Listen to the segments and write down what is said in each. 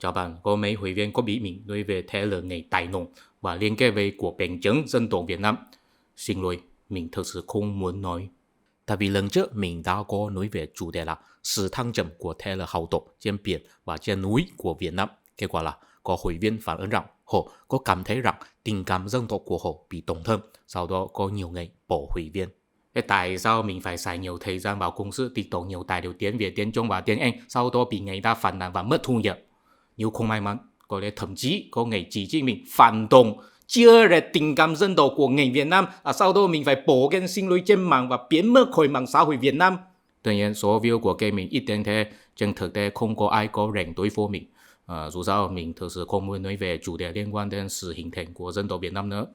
Chào bạn, có mấy hội viên có bí mình đối về thế là ngày Tài Nông và liên kết với của Bình chứng dân tộc Việt Nam. Xin lỗi, mình thực sự không muốn nói. Tại vì lần trước mình đã có nói về chủ đề là sự thăng trầm của thế lực hậu tộc trên biển và trên núi của Việt Nam. Kết quả là có hội viên phản ứng rằng họ có cảm thấy rằng tình cảm dân tộc của họ bị tổn thương. Sau đó có nhiều người bỏ hội viên. Thế tại sao mình phải xài nhiều thời gian vào công sự tích tụ nhiều tài liệu tiếng Việt, tiếng Trung và tiếng Anh, sau đó bị người ta phản nàn và mất thu nhập? Nếu không may mắn, có lẽ thậm chí có người chỉ trích mình phản động, chia rẽ tình cảm dân tộc của người Việt Nam, sau đó mình phải bỏ kênh xin lỗi trên mạng và biến mất khỏi mạng xã hội Việt Nam. Tuy nhiên, số view của kênh mình ít đến thế, trên thực tế không có ai có rảnh đối phó mình. Dù sao, mình thực sự không muốn nói về chủ đề liên quan đến sự hình thành của dân tộc Việt Nam nữa.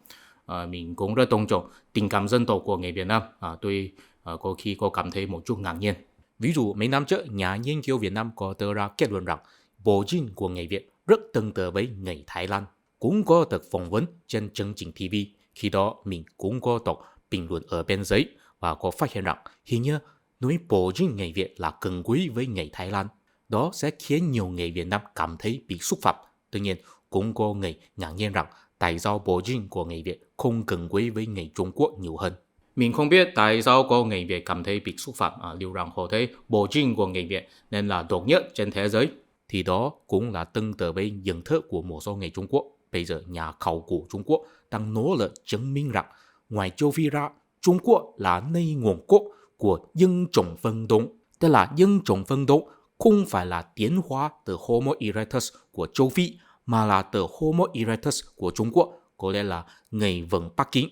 Mình cũng rất tôn trọng tình cảm dân tộc của người Việt Nam. Tôi có khi có cảm thấy một chút ngạc nhiên. Ví dụ mấy năm trước, nhà nghiên cứu Việt Nam có đưa ra kết luận rằng bộ gìn của người Việt rất tương tự với người Thái Lan. Cũng có được phỏng vấn trên chương trình TV. Khi đó mình cũng có đọc bình luận ở bên dưới và có phát hiện rằng hình như nói bộ gìn người Việt là gần gũi với người Thái Lan. Đó sẽ khiến nhiều người Việt Nam cảm thấy bị xúc phạm. Tuy nhiên, cũng có người ngạc nhiên rằng tại sao bộ gìn của người Việt không gần gũi với người Trung Quốc nhiều hơn. Mình không biết tại sao có người Việt cảm thấy bị xúc phạm, liệu rằng họ thấy bộ gìn của người Việt nên là độc nhất trên thế giới. Thì đó cũng là tương tự với nhận thức của một số người Trung Quốc. Bây giờ nhà khảo cổ Trung Quốc đang nỗ lực chứng minh rằng ngoài châu Phi ra, Trung Quốc là nơi nguồn gốc của dân chủng phân động. Tức là dân chủng phân động không phải là tiến hóa từ Homo erectus của châu Phi mà là từ Homo erectus của Trung Quốc, có lẽ là người vần Bắc Kinh.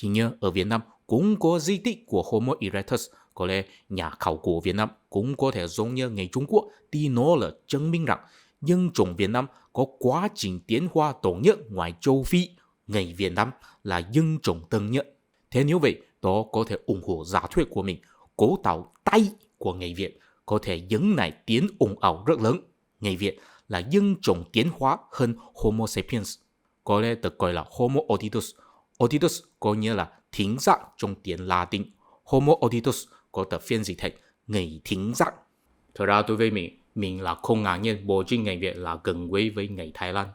Hình như ở Việt Nam cũng có di tích của Homo erectus, có lẽ nhà khảo cổ Việt Nam cũng có thể giống như người Trung Quốc đi nỗ lực chứng minh rằng dân chủng Việt Nam có quá trình tiến hóa tốt nhất ngoài châu Phi, người Việt Nam là dân chủng tân nhất. Thế nếu vậy, đó có thể ủng hộ giả thuyết của mình, cố tạo tay của người Việt có thể dẫn lại tiếng ồn ào rất lớn. Người Việt là dân chủng tiến hóa hơn Homo sapiens, có lẽ được gọi là Homo erectus. Erectus có nghĩa là thính giác trong tiếng Latin. Homo erectus có thể phiên dịch thành người thính giác. Thật ra đối với mình là không ngạc nhiên bộ gìn người Việt là gần gũi với người Thái Lan.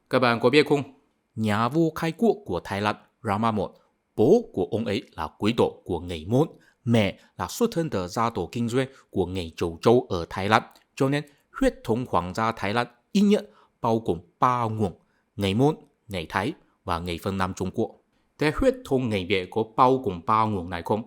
Các bạn có biết không? Nhà vua khai quốc của Thái Lan Rama I, bố của ông ấy là quý tộc của người Môn, mẹ là xuất thân từ gia tộc kinh doanh của người Châu Châu ở Thái Lan, cho nên huyết thống hoàng gia Thái Lan ít nhất bao gồm 3 nguồn: người Môn, người Thái và người phương Nam Trung Quốc. Thế huyết thống người Việt có bao gồm 3 nguồn này không?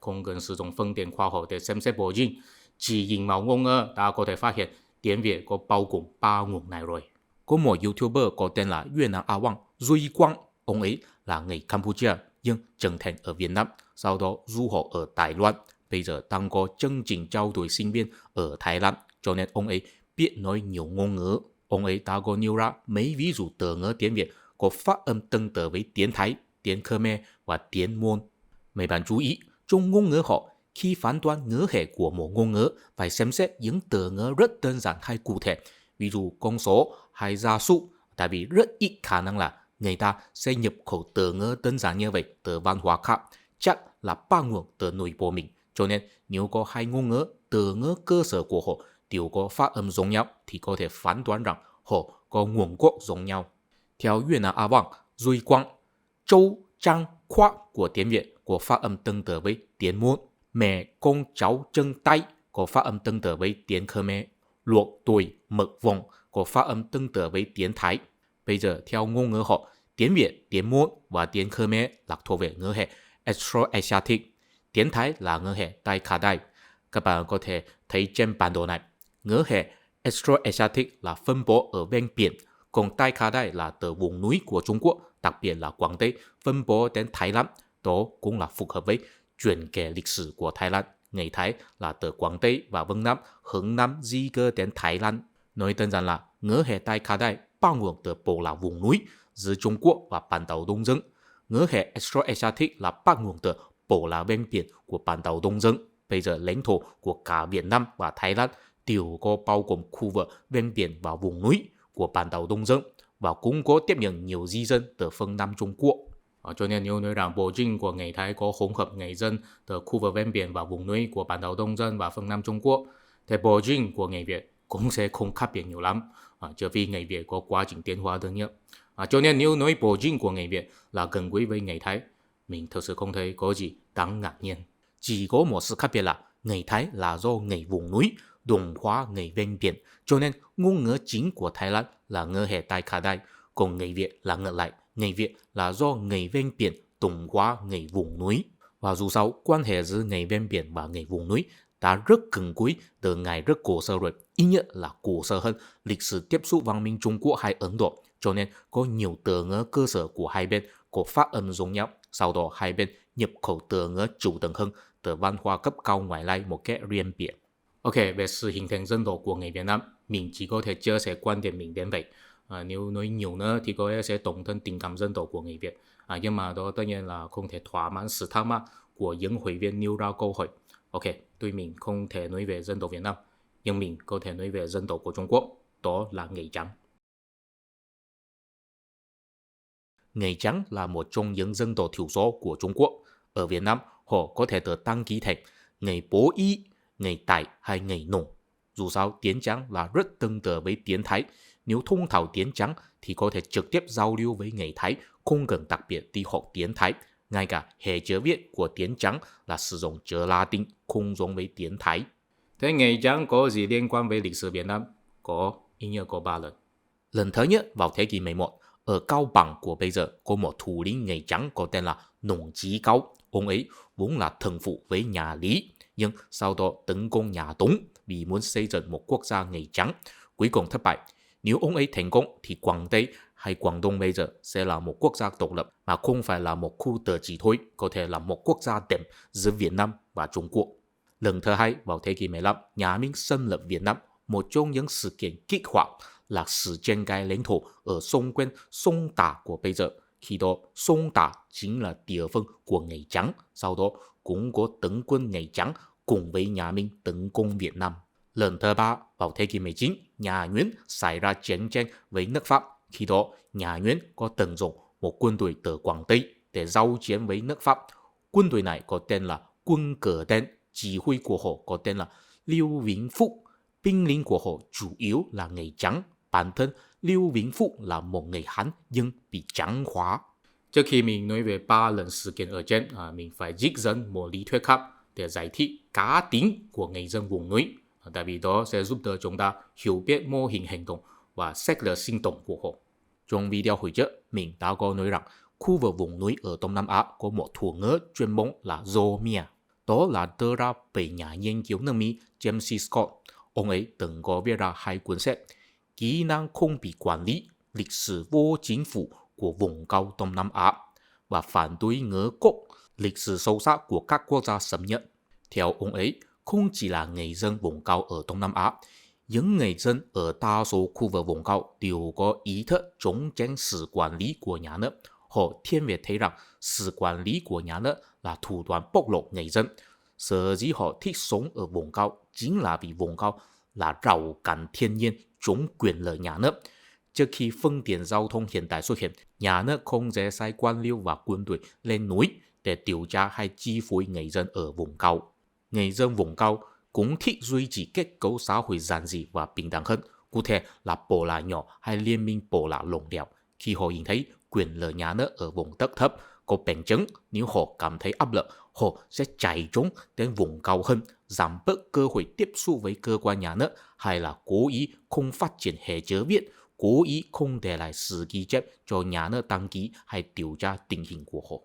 Không cần sử dụng phương tiện khoa học để xem xét bộ gìn. Chỉ nhìn màu ngôn ngữ ta có thể phát hiện tiếng Việt có bao gồm 3 nguồn này rồi. Có một YouTuber có tên là Việt Nam A Wang Duy Quang. Ông ấy là người Campuchia nhưng trưởng thành ở Việt Nam, sau đó du học ở Đài Loan. Bây giờ đang có chương trình trao đổi sinh viên ở Thái Lan, cho nên ông ấy biết nói nhiều ngôn ngữ. Ông ấy đã có nêu ra mấy ví dụ từ ngữ tiếng Việt có phát âm tương tự với tiếng Thái, tiếng Khmer và tiếng Môn. Mấy bạn chú ý, trong ngôn ngữ họ, khi phán đoán ngữ hệ của một ngôn ngữ phải xem xét những từ ngữ rất đơn giản hay cụ thể, ví dụ con số hay gia súc, tại vì rất ít khả năng là người ta sẽ nhập khẩu từ ngữ đơn giản như vậy từ văn hóa khác, chắc là 3 nguồn từ nội bộ mình. Cho nên nếu có 2 ngôn ngữ, từ ngữ cơ sở của họ đều có phát âm giống nhau thì có thể phán đoán rằng họ có nguồn gốc giống nhau. Theo Việt Nam A Wang Duy Quang, Châu, Trang, Khoa của tiếng Việt có phát âm tương tự với tiếng Môn, mẹ, con, cháu, chân, tay có phát âm tương tự với tiếng Khmer, luộc, tuổi, mực, vòng có phát âm tương tự với tiếng Thái. Bây giờ theo ngôn ngữ họ, tiếng Việt, tiếng Môn và tiếng Khmer là thuộc về ngữ hệ Austroasiatic, tiếng Thái là ngữ hệ Tây Kha Đai. Các bạn có thể thấy trên bản đồ này, ngữ hệ Austroasiatic là phân bố ở ven biển, còn Tây Kha Đai là từ vùng núi của Trung Quốc, đặc biệt là Quảng Tây, phân bố đến Thái Lan. Đó cũng là phù hợp với chuyện kể lịch sử của Thái Lan. Người Thái là từ Quảng Tây và Vân Nam hướng Nam di cư đến Thái Lan. Nói đơn giản là ngữ hệ Tây Kha Đai bao gồm từ bộ là vùng núi giữa Trung Quốc và bán đảo Đông Dương. Ngữ hệ Austroasiatic là bao gồm từ bộ là ven biển của bán đảo Đông Dương. Bây giờ lãnh thổ của cả Việt Nam và Thái Lan đều có bao gồm khu vực ven biển và vùng núi của bán đảo Đông Dương và cũng có tiếp nhận nhiều di dân từ phương Nam Trung Quốc. Cho nên nếu nói rằng bộ gìn của người Thái có hỗn hợp người dân từ khu vực ven biển và vùng núi của bán đảo Đông Dương và phương Nam Trung Quốc Thì bổ trình của người Việt cũng sẽ không khác biệt nhiều lắm, trừ vì người Việt có quá trình tiến hóa đơn nhất. Cho nên nếu nói bổ trình của người Việt là gần gũi với người Thái, mình thực sự không thấy có gì đáng ngạc nhiên. Chỉ có một sự khác biệt là người Thái là do người vùng núi đồng hóa người ven biển, cho nên ngôn ngữ chính của Thái Lan là ngữ hệ Tai Kha Dai, còn người Việt là ngược lại, người Việt là do người ven biển đồng hóa người vùng núi. Và dù sao, quan hệ giữa người ven biển và người vùng núi đã rất gần gũi từ ngày rất cổ xưa rồi, ít nhất là cổ xưa hơn lịch sử tiếp xúc văn minh Trung Quốc hay Ấn Độ, cho nên có nhiều từ ngữ cơ sở của hai bên có phát âm giống nhau. Sau đó hai bên nhập khẩu từ ngữ chủ động hơn từ văn hóa cấp cao ngoại lai một cách riêng biệt. Ok, về sự hình thành dân tộc của người Việt Nam, mình chỉ có thể chia sẻ quan điểm mình đến vậy. Nếu nói nhiều nữa thì có lẽ sẽ tổn thương tình cảm dân tộc của người Việt. Nhưng mà đó tất nhiên là không thể thỏa mãn sự thắc mắc của những hội viên nêu ra câu hỏi. Ok, tuy mình không thể nói về dân tộc Việt Nam, nhưng mình có thể nói về dân tộc của Trung Quốc, đó là người trắng. Người trắng là một trong những dân tộc thiểu số của Trung Quốc. Ở Việt Nam, họ có thể được đăng ký thành người Bố Y, người Tài hay người Nùng. Dù sao, tiếng trắng là rất tương tự với tiếng Thái. Nếu thông thạo tiếng trắng thì có thể trực tiếp giao lưu với người Thái, không cần đặc biệt đi học tiếng Thái. Ngay cả hệ chữ viết của tiếng trắng là sử dụng chữ Latin, không giống với tiếng Thái. Thế người trắng có gì liên quan với lịch sử Việt Nam? Có, ít nhất có 3 lần. Lần thứ nhất vào thế kỷ 11, ở Cao Bằng của bây giờ có một thủ lĩnh người trắng có tên là Nùng Chí Cao. Ông ấy vốn là thần phụ với nhà Lý, nhưng sau đó tấn công nhà Tống vì muốn xây dựng một quốc gia người trắng. Cuối cùng thất bại. Nếu ông ấy thành công thì Quảng Tây hay Quảng Đông bây giờ sẽ là một quốc gia độc lập mà không phải là một khu tự trị thôi, có thể là một quốc gia đệm giữa Việt Nam và Trung Quốc. Lần thứ hai vào thế kỷ 15, nhà Minh xâm lược Việt Nam. Một trong những sự kiện kích hoạt là sự tranh cãi lãnh thổ ở xung quanh sông Tả của bây giờ. Khi đó, sông Tả chính là địa phương của người trắng. Sau đó, cũng có tấn quân người trắng cùng với nhà Minh tấn công Việt Nam. Lần thứ ba, vào thế kỷ 19, nhà Nguyễn xảy ra chiến tranh với nước Pháp. Khi đó, nhà Nguyễn có tận dụng một quân đội từ Quảng Tây để giao chiến với nước Pháp. Quân đội này có tên là Quân Cờ Đen, chỉ huy của họ có tên là Lưu Vĩnh Phúc. Binh lính của họ chủ yếu là người trắng. Bản thân Lưu Vĩnh Phúc là một người Hán nhưng bị trắng hóa. Trước khi mình nói về 3 lần sự kiện ở trên, mình phải trích dẫn một lý thuyết khác để giải thích cá tính của người dân vùng núi. Tại vì đó sẽ giúp đỡ chúng ta hiểu biết mô hình hành động và sách lược sinh tồn của họ. Trong video hồi trước, mình đã có nói rằng khu vực vùng núi ở Đông Nam Á có một thuật ngữ chuyên môn là Zomia. Đó là đưa ra bởi nhà nghiên cứu nước Mỹ James C. Scott. Ông ấy từng có viết ra 2 cuốn sách Kỹ năng không bị quản lý, lịch sử vô chính phủ của vùng cao Đông Nam Á và phản đối ngữ cốc, lịch sử sâu sắc của các quốc gia xâm nhập. Theo ông ấy, không chỉ là người dân vùng cao ở Đông Nam Á, những người dân ở đa số khu vực vùng cao đều có ý thức chống tranh sự quản lý của nhà nước. Họ thiên về thấy rằng sự quản lý của nhà nước là thủ đoạn bóc lột người dân. Sở dĩ họ thích sống ở vùng cao chính là vì vùng cao là rào cản thiên nhiên chống quyền lợi nhà nước. Trước khi phương tiện giao thông hiện đại xuất hiện, nhà nước không dễ sai quan liêu và quân đội lên núi để điều tra hay chi phối người dân ở vùng cao. Người dân vùng cao cũng thích duy trì kết cấu xã hội giản dị và bình đẳng hơn, cụ thể là bộ lạc nhỏ hay liên minh bộ lạc lồng đèo. Khi họ nhìn thấy quyền lợi nhà nước ở vùng đất thấp, có bằng chứng nếu họ cảm thấy áp lực, họ sẽ chạy trốn đến vùng cao hơn, giảm bớt cơ hội tiếp xúc với cơ quan nhà nước hay là cố ý không phát triển hệ chữ viết, cố ý không để lại sự ghi chép cho nhà nước đăng ký hay điều tra tình hình của họ.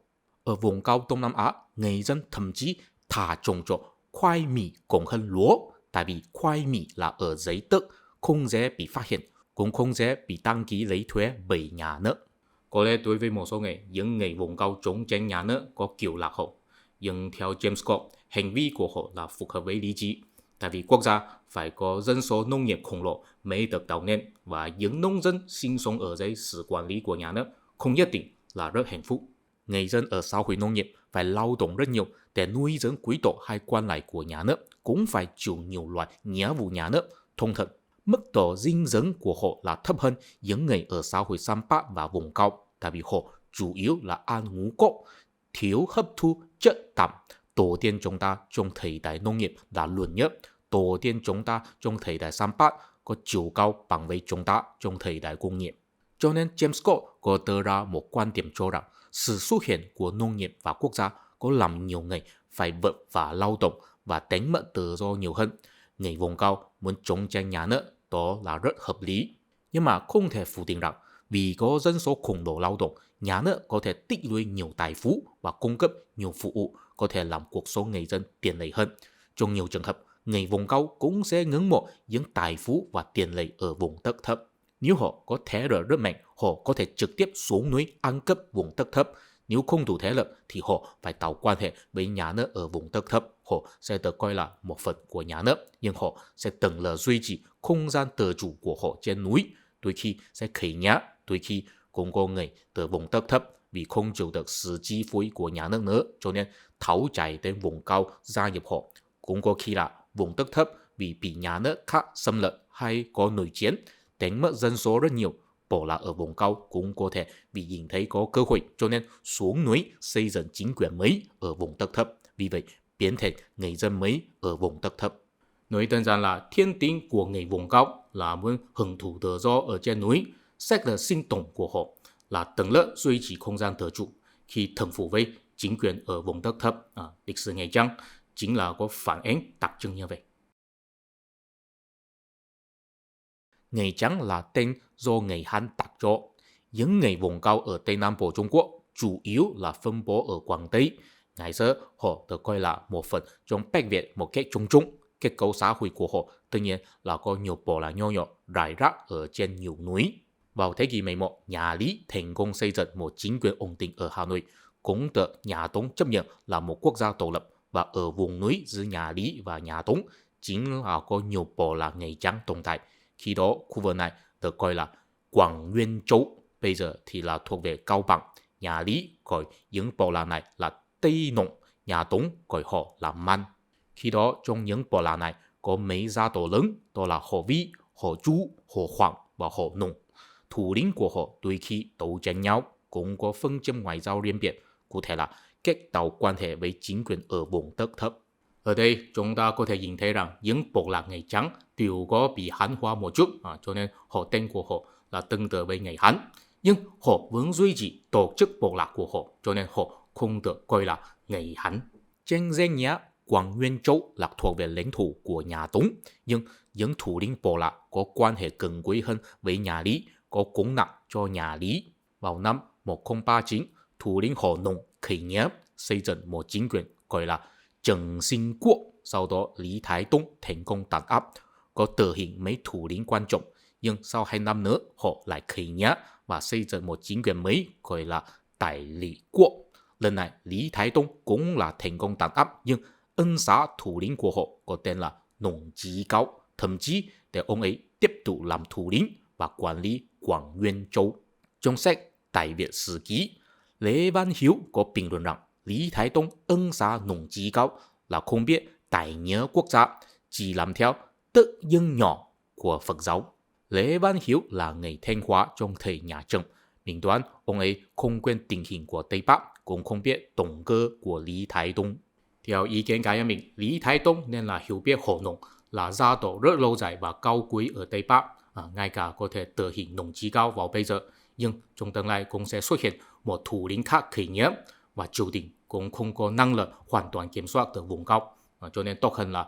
Ở vùng cao Đông Nam Á, người dân thậm chí thả trồng trọt khoai mì còn hơn lúa, tại vì khoai mì là ở giấy tờ, không dễ bị phát hiện, cũng không dễ bị đăng ký lấy thuế bởi nhà nước. Có lẽ đối với một số người, những người vùng cao chống tranh nhà nước có kiểu lạc hậu. Nhưng theo James Scott, hành vi của họ là phù hợp với lý trí. Tại vì quốc gia phải có dân số nông nghiệp khổng lồ mới được tạo nên, và những nông dân sinh sống ở dưới sự quản lý của nhà nước không nhất định là rất hạnh phúc. Người dân ở xã hội nông nghiệp phải lao động rất nhiều để nuôi dưỡng quý tộc hay quan lại của nhà nước, cũng phải chịu nhiều loại nghĩa vụ nhà nước. Thông thường, mức độ dinh dưỡng của họ là thấp hơn những người ở xã hội sampa và vùng cao, tại vì họ chủ yếu là ăn ngũ cốc, thiếu hấp thu chất đạm. Tổ tiên chúng ta trong thời đại nông nghiệp đã luôn nhớ tổ tiên chúng ta trong thời đại Sam Bát có chiều cao bằng với chúng ta trong thời đại công nghiệp. Cho nên James Scott có đưa ra một quan điểm cho rằng sự xuất hiện của nông nghiệp và quốc gia có làm nhiều người phải vất vả lao động và đánh mất tự do nhiều hơn. Người vùng cao muốn chống tranh nhà nước đó là rất hợp lý. Nhưng mà không thể phủ định rằng vì có dân số khổng lồ lao động, nhà nước có thể tích lũy nhiều tài phú và cung cấp nhiều phục vụ có thể làm cuộc sống người dân tiện lợi hơn. Trong nhiều trường hợp, người vùng cao cũng sẽ ngưỡng mộ những tài phú và tiện lợi ở vùng đất thấp. Nếu họ có thế lực rất mạnh, họ có thể trực tiếp xuống núi ăn cắp vùng đất thấp. Nếu không đủ thế lực thì họ phải tạo quan hệ với nhà nước ở vùng đất thấp. Họ sẽ được coi là một phần của nhà nước, nhưng họ sẽ từng là duy trì không gian tự chủ của họ trên núi. Đôi khi sẽ khởi nhá, đôi khi cũng có người từ vùng đất thấp vì không chịu được sự chi phối của nhà nước nữa, cho nên tháo chạy đến vùng cao gia nhập họ. Cũng có khi là vùng đất thấp vì bị nhà nước khác xâm lược hay có nội chiến, đánh mất dân số rất nhiều. Bỏ là ở vùng cao cũng có thể vì nhìn thấy có cơ hội, cho nên xuống núi xây dựng chính quyền mới ở vùng đất thấp. Vì vậy, biến thành người dân mới ở vùng đất thấp. Nói đơn giản là thiên tính của người vùng cao là muốn hưởng thụ tự do ở trên núi, xét là sinh tồn của họ là tầng lớp duy trì không gian tự chủ. Khi thần phục với chính quyền ở vùng đất thấp, lịch sử ngày Trắng chính là có phản ánh đặc trưng như vậy. Ngày Trắng là tên do người Hán đặt cho. Những người vùng cao ở Tây Nam Bộ Trung Quốc chủ yếu là phân bố ở Quảng Tây. Ngày xưa, họ được coi là một phần trong Bắc Việt một cách chung chung. Kết cấu xã hội của họ tự nhiên là có nhiều bộ lạc nhỏ nhỏ rải rác ở trên nhiều núi. Vào thế kỷ 11, nhà Lý thành công xây dựng một chính quyền ổn định ở Hà Nội, cũng được nhà Tống chấp nhận là một quốc gia độc lập. Và ở vùng núi giữa nhà Lý và nhà Tống chính là có nhiều bộ lạc người Trắng tồn tại. Khi đó, khu vực này được coi là Quảng Nguyên Châu, bây giờ thì là thuộc về Cao Bằng. Nhà Lý gọi những bộ lạc này là Tây Nùng, nhà Tống gọi họ là Man. Khi đó, trong những bộ lạc này có mấy gia tộc lớn, đó là họ Vi, họ Chu, họ Hoàng và họ Nùng. Thủ lĩnh của họ đôi khi đấu tranh nhau, cũng có phân châm ngoại giao riêng biệt, cụ thể là cách tạo quan hệ với chính quyền ở vùng đất thấp. Ở đây chúng ta có thể nhìn thấy rằng những bộ lạc người Trắng đều có bị Hán hóa một chút, cho nên họ tên của họ là tương tự với người Hán. Nhưng họ vẫn duy trì tổ chức bộ lạc của họ, cho nên họ không được coi là người Hán. Trên danh nghĩa Quảng Nguyên Châu là thuộc về lãnh thổ của nhà Tống, nhưng những thủ lĩnh bộ lạc có quan hệ gần gũi hơn với nhà Lý, có cống nặng cho nhà Lý. Vào năm 1039, thủ lĩnh họ Nùng khởi nghĩa xây dựng một chính quyền gọi là Trần Sinh Quốc. Sau đó Lý Thái Tông thành công đàn áp, có tử hình mấy thủ lĩnh quan trọng. Nhưng sau 2 năm nữa họ lại khởi nghĩa và xây dựng một chính quyền mới gọi là Đại Lý Quốc. Lần này Lý Thái Tông cũng là thành công đàn áp, nhưng ân xá thủ lĩnh của họ có tên là Nùng Chí Cao, thậm chí để ông ấy tiếp tục làm thủ lĩnh và quản lý Quảng Nguyên Châu. Trong sách Đại Việt Sử Ký, Lê Văn Hiếu có bình luận rằng Lý Thái Tông ân xá Nùng Chí Cao là không biết đại nghĩa quốc gia, chỉ làm theo tự dân nhỏ của Phật giáo. Lê Văn Hiếu là người Thanh Hóa trong thời nhà Trần. Mình đoán ông ấy không quên tình hình của Tây Bắc, cũng không biết động cơ của Lý Thái Tông. Theo ý kiến cá nhân mình, Lý Thái Tông nên là hiểu biết họ Nùng là gia tộc rất lâu dài và cao quý ở Tây Bắc, ngay cả có thể tử hình Nùng Chí Cao vào bây giờ. Nhưng trong tương lai cũng sẽ xuất hiện một thủ lĩnh khác khởi nghĩa và triều đình cũng không có năng lực hoàn toàn kiểm soát được vùng cao, cho nên tốt hơn là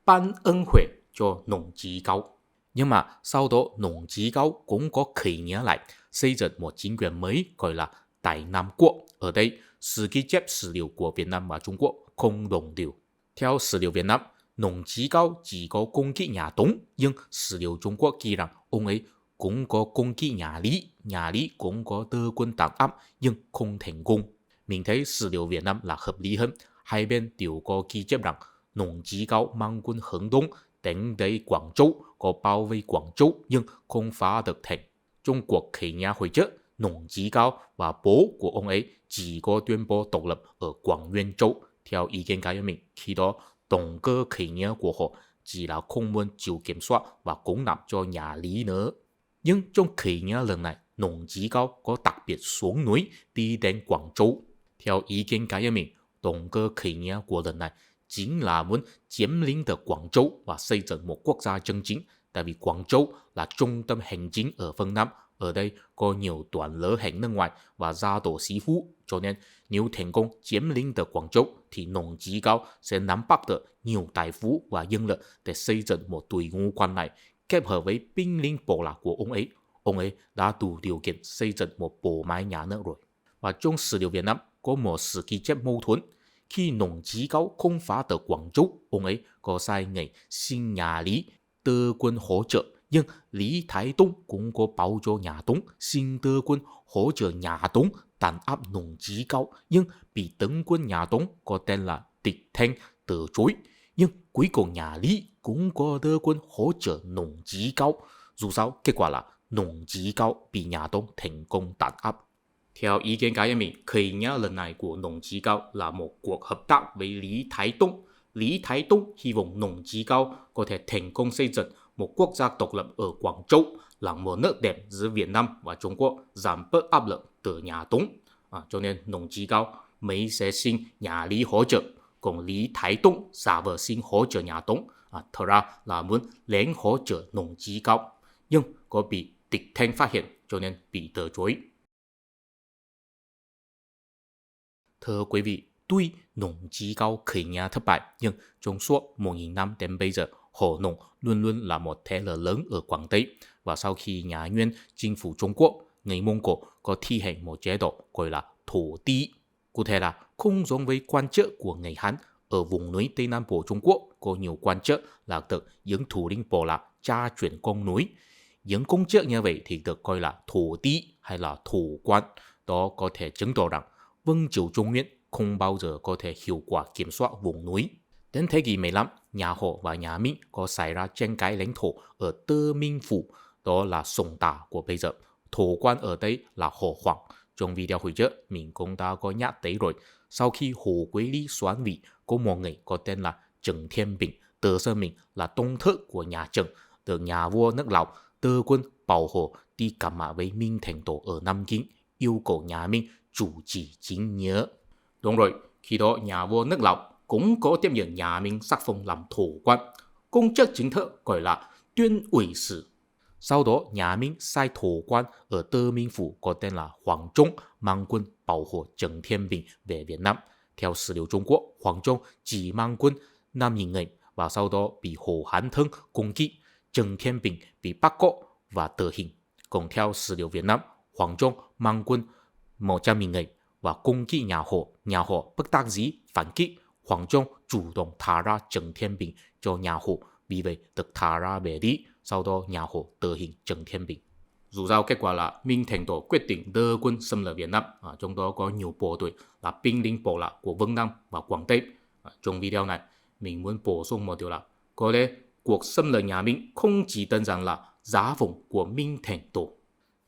ban ân huệ cho Nùng Chí Cao. Nhưng mà sau đó Nùng Chí Cao cũng có khởi nghĩa lại, xây dựng một chính quyền mới gọi là Đại Nam Quốc. Ở đây, sử ghi chép sử liệu của Việt Nam và Trung Quốc không đồng đều. Theo sử liệu Việt Nam, Nùng Chí Cao chỉ có công kích nhà Tống, nhưng sử liệu Trung Quốc ghi rằng ông ấy cũng có công kích nhà Lý cũng có đưa quân đàn áp nhưng không thành công. Mình thấy sử liệu Việt Nam là hợp lý hơn. Hai bên đều có ghi chép rằng Nùng Chí Cao mang quân hướng Đông đánh tới Quảng Châu, có bao vây Quảng Châu nhưng không phá được thành. Trong cuộc khởi nghĩa hồi trước, Nùng Chí Cao và bố của ông ấy chỉ có tuyên bố độc lập ở Quảng Nguyên Châu. Theo ý kiến cá nhân mình, khi đó động cơ khởi nghĩa của họ chỉ là không muốn chịu kiểm soát và cống nạp cho nhà Lý nữa. Nhưng trong khởi nghĩa lần này, Nùng Chí Cao có đặc biệt xuống núi đi đến Quảng Châu. Theo ý kiến cá nhân mình, động cơ khởi nghĩa của lần này chính là muốn chiếm lĩnh được Quảng Châu và xây dựng một quốc gia chân chính. Tại vì Quảng Châu là trung tâm hành chính ở phương Nam, ở đây có nhiều đoàn lữ hành nước ngoài và gia tộc sĩ phú, cho nên nếu thành công chiếm lĩnh được Quảng Châu thì Nồng Chí Cao sẽ nắm bắt được nhiều tài phú và nhân lực để xây dựng một đội ngũ quan lại, kết hợp với binh lính bộ lạc của ông ấy đã đủ điều kiện xây dựng một bộ máy nhà nước rồi. Và trong sử liệu Việt Nam có một sự ghi chép mâu thuẫn. Khi Nồng Chí Cao không phá được Quảng Châu, ông ấy có sai người xin nhà Lý tư quân hỗ trợ, nhưng Lý Thái Tông cũng có báo cho nhà Tống xin tư quân hỗ trợ nhà Tống đàn áp Nồng Chí Cao, nhưng bị tướng quân nhà Tống có tên là Tịch Thanh từ chối. Nhưng cuối cùng nhà Lý cũng có đưa quân hỗ trợ Nồng Chí Cao. Dù sao, kết quả là Nồng Chí Cao bị nhà Tống thành công đàn áp. Theo ý kiến cá nhân mình, khởi nghĩa lần này của Nồng Chí Cao là một cuộc hợp tác với Lý Thái Tông. Lý Thái Tông hy vọng Nồng Chí Cao có thể thành công xây dựng một quốc gia độc lập ở Quảng Châu, là một nước đẹp giữa Việt Nam và Trung Quốc, giảm bớt áp lực từ nhà Tống. Cho nên Nồng Chí Cao mới sẽ xin nhà Lý hỗ trợ, còn Lý Thái Tông giả vờ xin hỗ trợ nhà Tống. Thật ra là muốn lén hỗ trợ Nồng Chí Cao, nhưng có bị Tịch Thanh phát hiện cho nên bị từ chối. Thưa quý vị, tuy Nồng Chí Cao khởi nghĩa thất bại, nhưng trong suốt 1.000 năm đến bây giờ, Hồ Nông luôn luôn là một thế lực lớn ở Quảng Tây. Và sau khi nhà Nguyên chinh phục Trung Quốc, người Mông Cổ có thi hành một chế độ gọi là thổ ti. Cụ thể là không giống với quan chức của người Hán, ở vùng núi Tây Nam Bộ Trung Quốc có nhiều quan chức là được những thủ lĩnh bộ lạc tra chuyển con núi. Những công chức như vậy thì được coi là thổ ti hay là thổ quan. Đó có thể chứng tỏ rằng Vương triều Trung Nguyên không bao giờ có thể hiệu quả kiểm soát vùng núi. Đến thế kỷ 15, nhà Hồ và nhà Minh có xảy ra tranh cãi lãnh thổ ở Tơ Minh Phủ, đó là Sông Tả của bây giờ. Thổ quan ở đây là Hồ Hoàng. Trong video hồi trước, mình cũng đã có nhắc tới rồi. Sau khi Hồ Quế Ly soán vị, có một người có tên là Trần Thiên Bình, tự xưng mình là tông thất của nhà Trần, được nhà vua nước Lào Tư quân bảo hộ đi cảm mạ với Minh Thành Tổ ở Nam Kinh, yêu cầu nhà Minh chủ trì chính nhớ. Đúng rồi, khi đó nhà vua nước Lào cũng có tiếp nhận nhà Minh sắc phong làm thổ quan. Công chức chính thức gọi là Tuyên ủy sử. Sau đó nhà Minh sai thổ quan ở Tơ Minh Phủ có tên là Hoàng Trung mang quân bảo hộ Trần Thiên Bình về Việt Nam. Theo sử liệu Trung Quốc, Hoàng Trung chỉ mang quân 5.000 người và sau đó bị Hồ Hán Thân攻kích. Trần Thiên Bình bị bắt cóc và tử hình. Còn theo sử liệu Việt Nam, Hoàng Trung mang quân 100.000 người và攻kích nhà Hồ bất đắc dĩ phản kích. Hoàng Trung chủ động thả ra Trần Thiên Bình cho nhà Hồ, vì vậy được thả ra về đi. Sau đó nhà Hồ tử hình Trần Thiên Bình. Dù sao kết quả là Minh Thành Tổ quyết định đưa quân xâm lược Việt Nam, trong đó có nhiều bộ đội là binh lính bộ lạc của Vân Nam và Quảng Tây. Trong video này, mình muốn bổ sung một điều là có lẽ cuộc xâm lược nhà Minh không chỉ đơn giản là giá vùng của Minh Thành Tổ.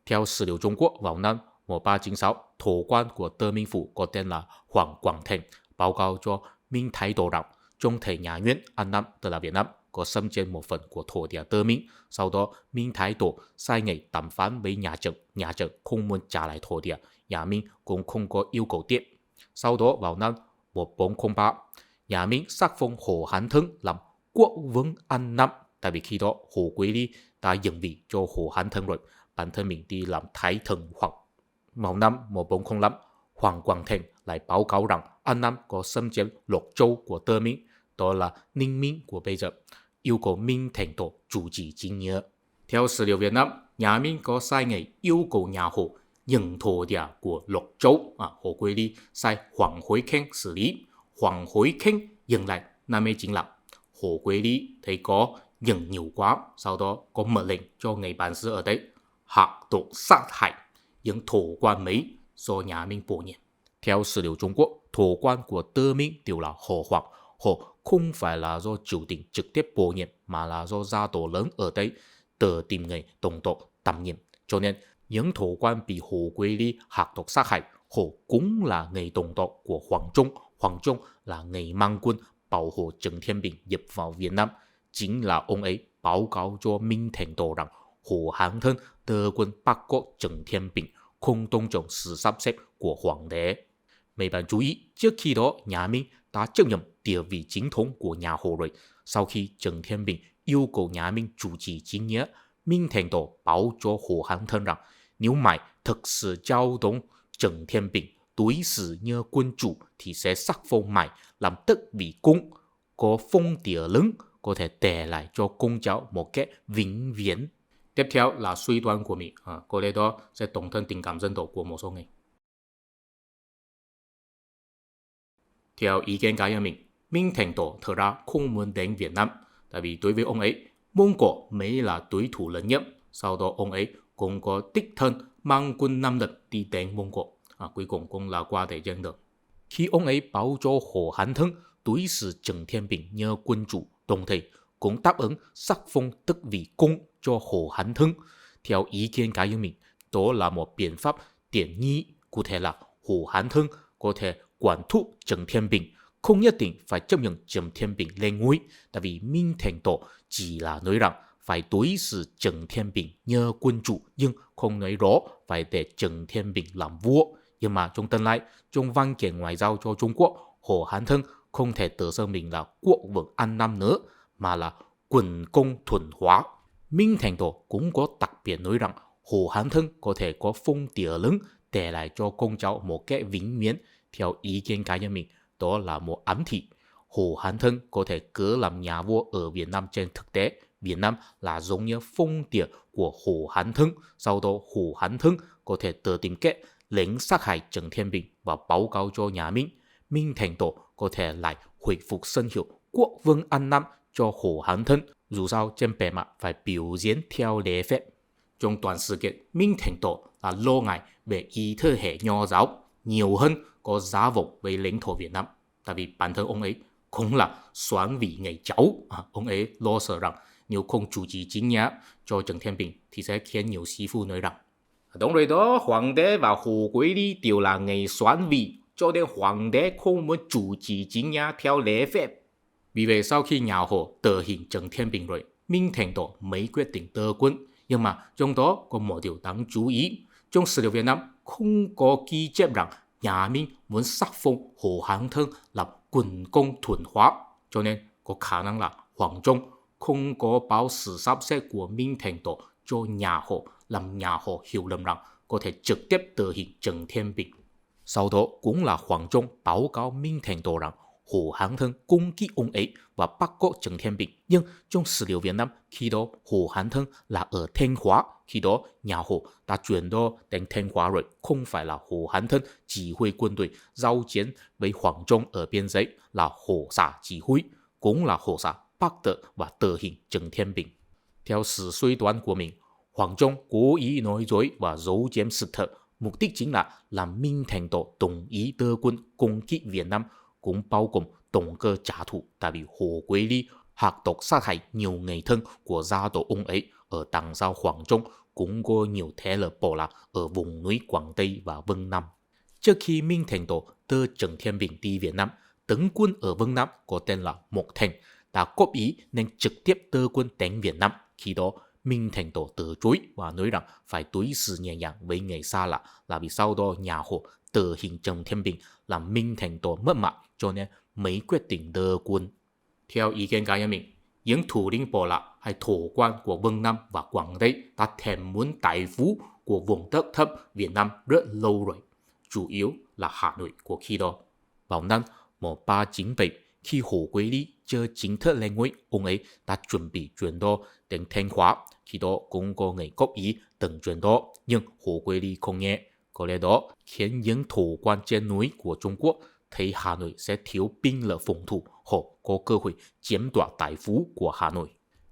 Theo sử liệu Trung Quốc vào năm 1396, thổ quan của Tơ Minh Phủ có tên là Hoàng Quảng Thành báo cáo cho Minh Thái Tổ rằng trong thời nhà Nguyên, An Nam, tức là Việt Nam, có xâm chiếm một phần của thổ địa Tơ Minh. Sau đó, Minh Thái Tổ sai người đàm phán với nhà Trần không muốn trả lại thổ địa, nhà Minh cũng không có yêu cầu tiếp. Sau đó, vào năm 1403, nhà Minh sắc phong Hồ Hán Thân làm quốc vương An Nam, tại vì khi đó Hồ Quế Ly đã nhường vị cho Hồ Hán Thân rồi, bản thân mình đi làm Thái Thần Hoàng. Vào năm 1405, Hoàng Quảng Thành lại báo cáo rằng An Nam có xâm chiếm Lộc Châu của Tơ Minh, đó là Ninh Minh của bây giờ, yêu cầu Minh Thành Tổ chủ trì chính nhớ. Theo sử liệu Việt Nam, nhà Minh có sai người yêu cầu nhà Hồ nhường thổ địa của Lộc Châu. Hồ Quế Ly sai Hoàng Hối Khanh xử lý. Hoàng Hối Khanh dừng lại Nam Mê chính lạc. Hồ Quế Ly thấy có nhường nhiều quá, sau đó có mệnh lệnh cho người bản xứ ở đấy hạ tội sát hại những thổ quan mấy do nhà Minh bổ nhiệm. Theo sử liệu Trung Quốc, thổ quan của Tơ Minh đều là Hồ Hoàng. Hồ không phải là do triều đình trực tiếp bổ nhiệm mà là do gia tộc lớn ở đây tự tìm người đồng tộc đảm nhiệm. Cho nên những thổ quan bị Hồ Quế Ly hạ độc sát hại, Hồ cũng là người đồng tộc của Hoàng Trung. Hoàng Trung là người mang quân bảo hộ Trần Thiên Bình nhập vào Việt Nam. Chính là ông ấy báo cáo cho Minh Thành Tổ rằng Hồ Hán Thân đưa quân bắt cóc Trần Thiên Bình, không tôn trọng sự sắp xếp của hoàng đế. Mấy bạn chú ý, trước khi đó nhà Minh đã chấp nhận địa vị chính thống của nhà Hồ rồi. Sau khi Trần Thiên Bình yêu cầu nhà Minh chủ trì chính nghĩa, Minh Thành Tổ báo cho Hồ Hán Thân rằng nếu mày thực sự giao động Trần Thiên Bình đối xử như quân chủ thì sẽ sắc phong mày làm tức vị cung, có phong địa lớn, có thể để lại cho công cháu một cái vĩnh viễn. Tiếp theo là suy đoán của mình, có lẽ đó sẽ tổn thương tình cảm dân tộc của một số người. Theo ý kiến cá nhân mình, Minh Thành Tổ thật ra không muốn đến Việt Nam, tại vì đối với ông ấy, Mông Cổ mới là đối thủ lớn nhất. Sau đó ông ấy cũng có đích thân mang quân Nam Định đi đánh Mông Cổ, cuối cùng cũng là qua để giành được. Khi ông ấy báo cho Hồ Hán Thân đối xử Trần Thiên Bình như quân chủ, đồng thời cũng đáp ứng sắc phong tức vị cung cho Hồ Hán Thân. Theo ý kiến cá nhân mình, đó là một biện pháp tiện nghi. Cụ thể là Hồ Hán Thân có thể quản thúc Trần Thiên Bình, không nhất định phải chấp nhận Trần Thiên Bình lên ngôi, tại vì Minh Thành Tổ chỉ là nói rằng phải đối xử Trần Thiên Bình như quân chủ, nhưng không nói rõ phải để Trần Thiên Bình làm vua. Nhưng mà trong tương lai, trong văn kiện ngoại giao cho Trung Quốc, Hồ Hán Thân không thể tự xưng mình là quốc vương An Nam nữa, mà là quần công thuần hóa. Minh Thành Tổ cũng có đặc biệt nói rằng Hồ Hán Thân có thể có phong địa lớn để lại cho con cháu một cái vĩnh viễn. Theo ý kiến cá nhân mình, đó là một ám thị. Hồ Hán Thân có thể cứ làm nhà vua ở Việt Nam. Trên thực tế, Việt Nam là giống như phong địa của Hồ Hán Thân. Sau đó Hồ Hán Thân có thể tự tìm cách lệnh sát hại Trần Thiên Bình và báo cáo cho nhà Minh. Minh Thành Tổ có thể lại hồi phục sân hiệu quốc vương An Nam cho Hồ Hán Thân. Dù sao trên bề mặt phải biểu diễn theo lễ phép. Trong toàn sự kiện, Minh Thành Tổ là lo ngại về ý thức hệ nho giáo nhiều hơn có giá vọng với lãnh thổ Việt Nam. Tại vì bản thân ông ấy cũng là soán vị ngày cháu. Ông ấy lo sợ rằng nếu không chủ trì chính nghĩa cho Trần Thiên Bình thì sẽ khiến nhiều sĩ phu nói rằng đúng rồi đó, hoàng đế và Hồ Quý Ly đều là ngày soán vị, cho nên hoàng đế không muốn chủ trì chính nghĩa theo lễ phép. Vì vậy sau khi nhà Hồ tờ hình Trần Thiên Bình rồi, Minh Thành Tổ mới quyết định tờ quân. Nhưng mà trong đó có một điều đáng chú ý. Trong sử liệu Việt Nam không có ghi chép rằng nhà Minh muốn sắc phong Hồ Hán Thân làm quần công thuần hóa. Cho nên có khả năng là Hoàng Trung không có báo sự sắp xếp của Minh Thành Tổ cho nhà Hồ, làm nhà Hồ hiểu lầm rằng có thể trực tiếp tờ hình Trần Thiên Bình. Sau đó cũng là Hoàng Trung báo cáo Minh Thành Tổ rằng Hồ Hán Thân cung kích ông ấy và bắt cóc Trần Thiên Bình. Nhưng trong sử liệu Việt Nam, khi đó Hồ Hán Thân là ở Thanh Hóa. Khi đó nhà Hồ đã chuyển到đến Thanh Hóa rồi, không phải là Hồ Hán Thân chỉ huy quân đội giao chiến với Hoàng Trung ở biên giới, là Hồ Xạ chỉ huy, cũng là Hồ Xạ bắt được và tờ hình Trần Thiên Bình. Theo sự suy đoán của mình, Hoàng Trung cố ý nói dối và giấu giếm sự thật, mục đích chính là làm Minh Thành Tổ đồng ý đưa quân攻kích Việt Nam, cũng bao gồm động cơ trả thù, tại vì Hồ Quý Ly hạc độc sát hại nhiều người thân của gia tộc ông ấy. Ở đằng sau Hoàng Trung cũng có nhiều thế lực bộ lạc ở vùng núi Quảng Tây và Vân Nam. Trước khi Minh Thành Tổ đưa Trần Thiên Bình đi Việt Nam, tướng quân ở Vân Nam có tên là Mộc Thành đã góp ý nên trực tiếp đưa quân đánh Việt Nam. Khi đó Minh Thành Tổ từ chối và nói rằng phải đối xử nhẹ nhàng với người xa lạ, là vì sau đó nhà Hồ tờ hình Trần Thiên Bình làm Minh Thành Tổ mất mặt, cho nên mới quyết định đưa quân. Theo ý kiến cá nhân mình, những thủ lĩnh bộ lạc hay thổ quan của Vân Nam và Quảng Tây đã thèm muốn tài phú của vùng đất thấp Việt Nam rất lâu rồi, chủ yếu là Hà Nội của khi đó. Vào năm 1397, khi Hồ Quý Ly chưa chính thức lên ngôi, ông ấy đã chuẩn bị chuyển đó đến Thanh Hóa. Khi đó cũng có người góp ý từng chuyển đó, nhưng Hồ Quý Ly không nghe. Có lẽ đó khiến những thủ quan trên núi của Trung Quốc thấy Hà Nội sẽ thiếu binh lực phòng thủ, họ có cơ hội chiếm đoạt tài phú của Hà Nội.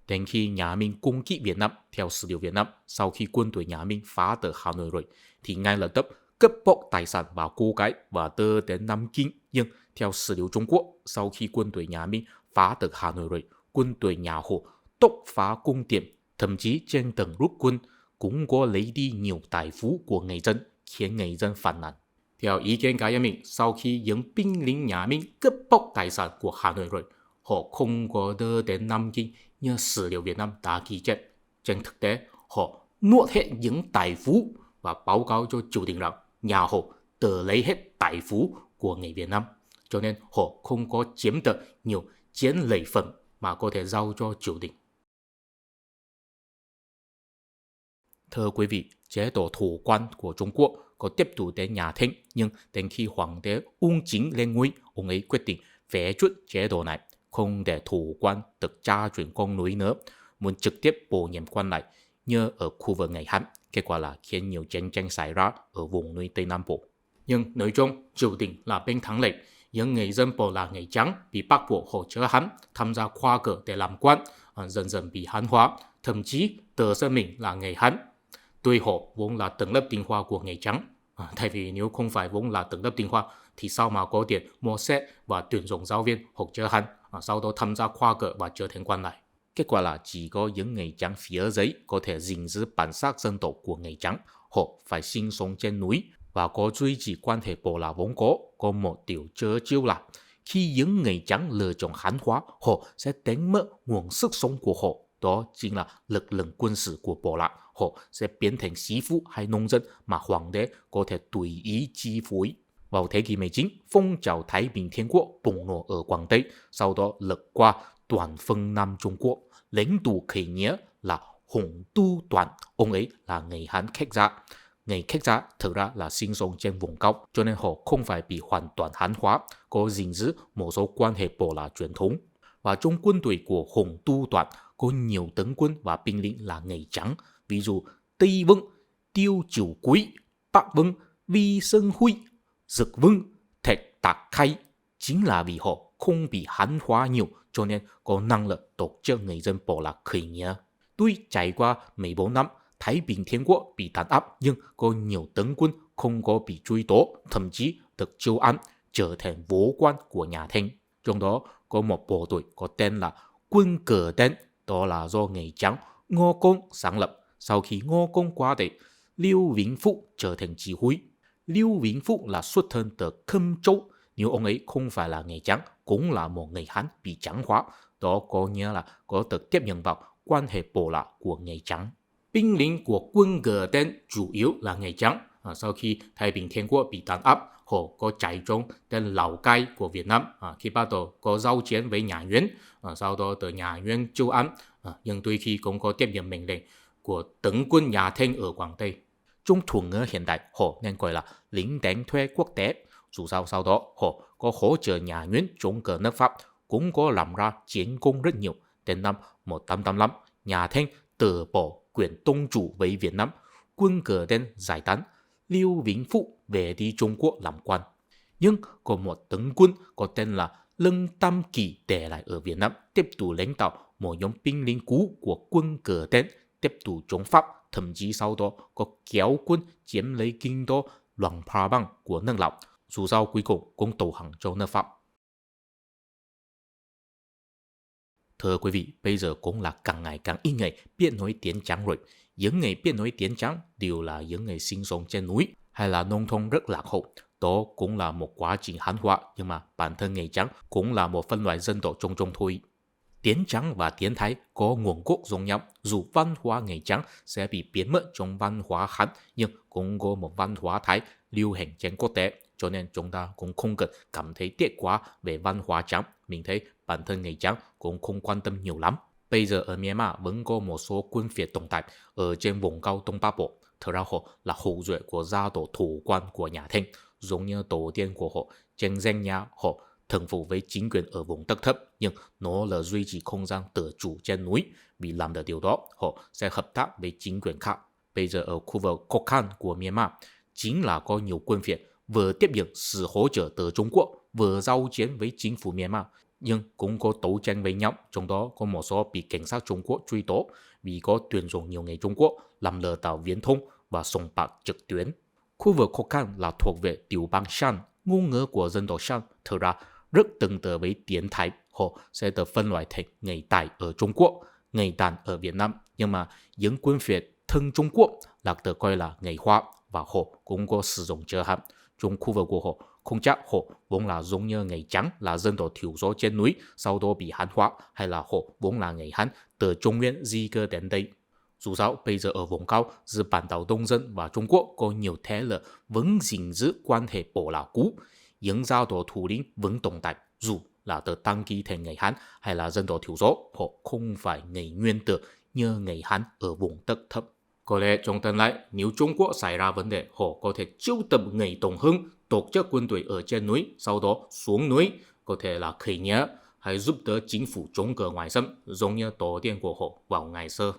Đến khi nhà Minh cung kích Việt Nam, theo sử liệu Việt Nam, sau khi quân đội nhà Minh phá được Hà Nội rồi, thì ngay lập tức cướp bóc tài sản và cô gái và đưa đến Nam Kinh. Nhưng theo sử liệu Trung Quốc, sau khi quân đội nhà Minh phá được Hà Nội rồi, quân đội nhà Hồ tốc phá cung điện, thậm chí trên tầng rút quân cũng có lấy đi nhiều tài phú của người dân, khiến người dân phản nàn. Theo ý kiến cá nhân mình, sau khi những binh lính nhà Minh cướp bóc tài sản của Hà Nội rồi, họ không có đưa đến Nam Kinh như sử liệu Việt Nam đã ghi chép. Trên thực tế, họ nuốt hết những tài phú và báo cáo cho triều đình rằng nhà Hồ tự lấy hết tài phú của người Việt Nam. cho nên họ không có chiếm được nhiều chiến lợi phẩm mà có thể giao cho triều đình. Thưa quý vị, chế độ thủ quan của Trung Quốc có tiếp tục đến nhà Thanh, nhưng đến khi hoàng đế Ung Chính lên ngôi, ông ấy quyết định phế truất chế độ này, không để thủ quan được tra chuyển con nối nữa, muốn trực tiếp bổ nhiệm quan lại như ở khu vực ngày Hán. Kết quả là khiến nhiều chiến tranh xảy ra ở vùng núi Tây Nam Bộ. Nhưng nói chung, triều đình là bên thắng lợi, những người dân Bộ Lạc Ngày Trắng bị bắt buộc hỗ trợ Hán tham gia khoa cử để làm quan, dần dần bị Hán hóa, thậm chí tự xưng mình là người Hán. Tuy họ vốn là tầng lớp tinh hoa của Ngày Trắng, tại vì nếu không phải vốn là tầng lớp tinh hoa thì sao mà có tiền mua xe và tuyển dụng giáo viên hỗ trợ Hán, sau đó tham gia khoa cử và trở thành quan lại. Kết quả là chỉ có những người Trắng phía dưới có thể gìn giữ bản sắc dân tộc của người Trắng. Họ phải sinh sống trên núi và có duy trì quan hệ Bộ Lạc vốn có một điều trớ trêu là khi những người Trắng lựa chọn Hán hóa, họ sẽ đánh mất nguồn sức sống của họ. Đó chính là lực lượng quân sự của Bộ Lạc. Họ sẽ biến thành sĩ phu hay nông dân mà hoàng đế có thể tùy ý chi phối. Vào thế kỷ 19, phong trào Thái Bình Thiên Quốc bùng nổ ở Quảng Tây, sau đó lật qua toàn phương Nam Trung Quốc. Lãnh tụ khởi nghĩa là Hùng Tu Toàn, ông ấy là người Hán khách gia. Người khách gia thực ra là sinh sống trên vùng cao, cho nên họ không phải bị hoàn toàn Hán hóa, có gìn giữ một số quan hệ Bộ Lạc truyền thống. Và trong quân đội của Hùng Tu Toàn có nhiều tướng quân và binh lính là người Trắng, ví dụ Tây Vân, Tiêu Chiểu Quý, Bắc Vân, Vi Sơn Huy, Dực Vân, Thạch Tạc Khai. Chính là vì họ không bị Hán hóa nhiều, cho nên có năng lực tổ chức người dân Bộ Lạc khởi nghĩa. Tuy trải qua 14 năm, Thái Bình Thiên Quốc bị đàn áp, nhưng có nhiều tướng quân không có bị truy tố, thậm chí được chiêu án, trở thành vũ quan của nhà Thanh. Trong đó có một bộ đội có tên là Quân Cờ Đen, đó là do người Trắng Ngô Công sáng lập. Sau khi Ngô Công qua đời, Lưu Vĩnh Phúc trở thành chỉ huy. Lưu Vĩnh Phúc là xuất thân từ Khâm Châu. Nếu ông ấy không phải là người Trắng, cũng là một người Hán bị trắng hóa. Đó có nghĩa là có được tiếp nhận vào quan hệ Bộ Lạc của người Trắng. Binh lính của Quân Cờ Đen chủ yếu là người Trắng. Sau khi Thái Bình Thiên Quốc bị đàn áp, họ có chạy trốn đến Lào Cai của Việt Nam. Khi bắt đầu có giao chiến với nhà Nguyễn, sau đó từ nhà Nguyễn chiêu án, nhưng tuy khi cũng có tiếp nhận mệnh lệnh của tướng quân nhà Thanh ở Quảng Tây. Trong thuật ngữ hiện đại, họ nên gọi là lính đánh thuê quốc tế. Dù sao sau đó, họ có hỗ trợ nhà Nguyễn chống cờ nước Pháp, cũng có làm ra chiến công rất nhiều. Đến năm 1885, nhà Thanh từ bỏ quyền tông chủ với Việt Nam, Quân Cờ Đen giải tán, Lưu Vĩnh Phúc về đi Trung Quốc làm quan. Nhưng có một tướng quân có tên là Lân Tam Kỳ để lại ở Việt Nam, tiếp tục lãnh đạo một nhóm binh lính cũ của Quân Cờ Đen, tiếp tục chống Pháp, thậm chí sau đó có kéo quân chiếm lấy kinh đô Luang Prabang của nước Lào. Dù sao cuối cùng cũng投hàng cho nước Pháp. Thưa quý vị, bây giờ cũng là càng ngày càng ít người biết nói tiếng Trắng rồi. Những người biết nói tiếng Trắng đều là những người sinh sống trên núi hay là nông thôn rất lạc hậu. Đó cũng là một quá trình Hán hóa, nhưng mà bản thân người Trắng cũng là một phân loại dân tộc chung chung thôi. Tiếng Trắng và tiếng Thái có nguồn gốc giống nhau, dù văn hóa người Trắng sẽ bị biến mất trong văn hóa Hán, nhưng cũng có một văn hóa Thái lưu hành trên quốc tế, cho nên chúng ta cũng không cần cảm thấy tiếc quá về văn hóa Trắng. Mình thấy bản thân người Trắng cũng không quan tâm nhiều lắm. Bây giờ ở Myanmar vẫn có một số quân Việt tồn tại ở trên vùng cao Đông Bắc Bộ. Thực ra họ là hậu duệ của gia tổ thủ quan của nhà Thanh, giống như tổ tiên của họ trên danh nhà họ thần phục với chính quyền ở vùng đất thấp, nhưng nó là duy trì không gian tự chủ trên núi. Vì làm được điều đó, họ sẽ hợp tác với chính quyền khác. Bây giờ ở khu vực Kokhan của Myanmar, chính là có nhiều quân Việt vừa tiếp nhận sự hỗ trợ từ Trung Quốc, vừa giao chiến với chính phủ Myanmar, nhưng cũng có đấu tranh với nhau. Trong đó có một số bị cảnh sát Trung Quốc truy tố vì có tuyển dụng nhiều người Trung Quốc làm lừa đảo viễn thông và sòng bạc trực tuyến. Khu vực Kokhan là thuộc về tiểu bang Shan, ngôn ngữ của dân tộc Shan thực ra rất tương tự với tiếng Thái. Họ sẽ được phân loại thành người Tài ở Trung Quốc, người Tàn ở Việt Nam, nhưng mà những quân Việt thân Trung Quốc là được coi là người Hoa, và họ cũng có sử dụng chữ Hán. Trong khu vực của họ, không chắc họ vốn là giống như người Trắng là dân tộc thiểu số trên núi, sau đó bị Hán hóa, hay là họ vốn là người Hán từ Trung Nguyên di cư đến đây. Dù sao, bây giờ ở vùng cao, giữa bản đảo Đông Dân và Trung Quốc có nhiều thế lực vẫn gìn giữ quan hệ Bộ Lạc cũ. những giao đồ thủ lĩnh vẫn tồn tại, dù là từ đăng ký thành người Hán hay là dân tộc thiểu số, họ không phải người nguyên tử như người Hán ở vùng đất thấp. Có lẽ trong tương lai, nếu Trung Quốc xảy ra vấn đề, họ có thể chiêu tập người đồng hương, tổ chức quân đội ở trên núi, sau đó xuống núi, có thể là khởi nghĩa hay giúp đỡ chính phủ chống cự ngoại xâm, giống như tổ tiên của họ vào ngày xưa.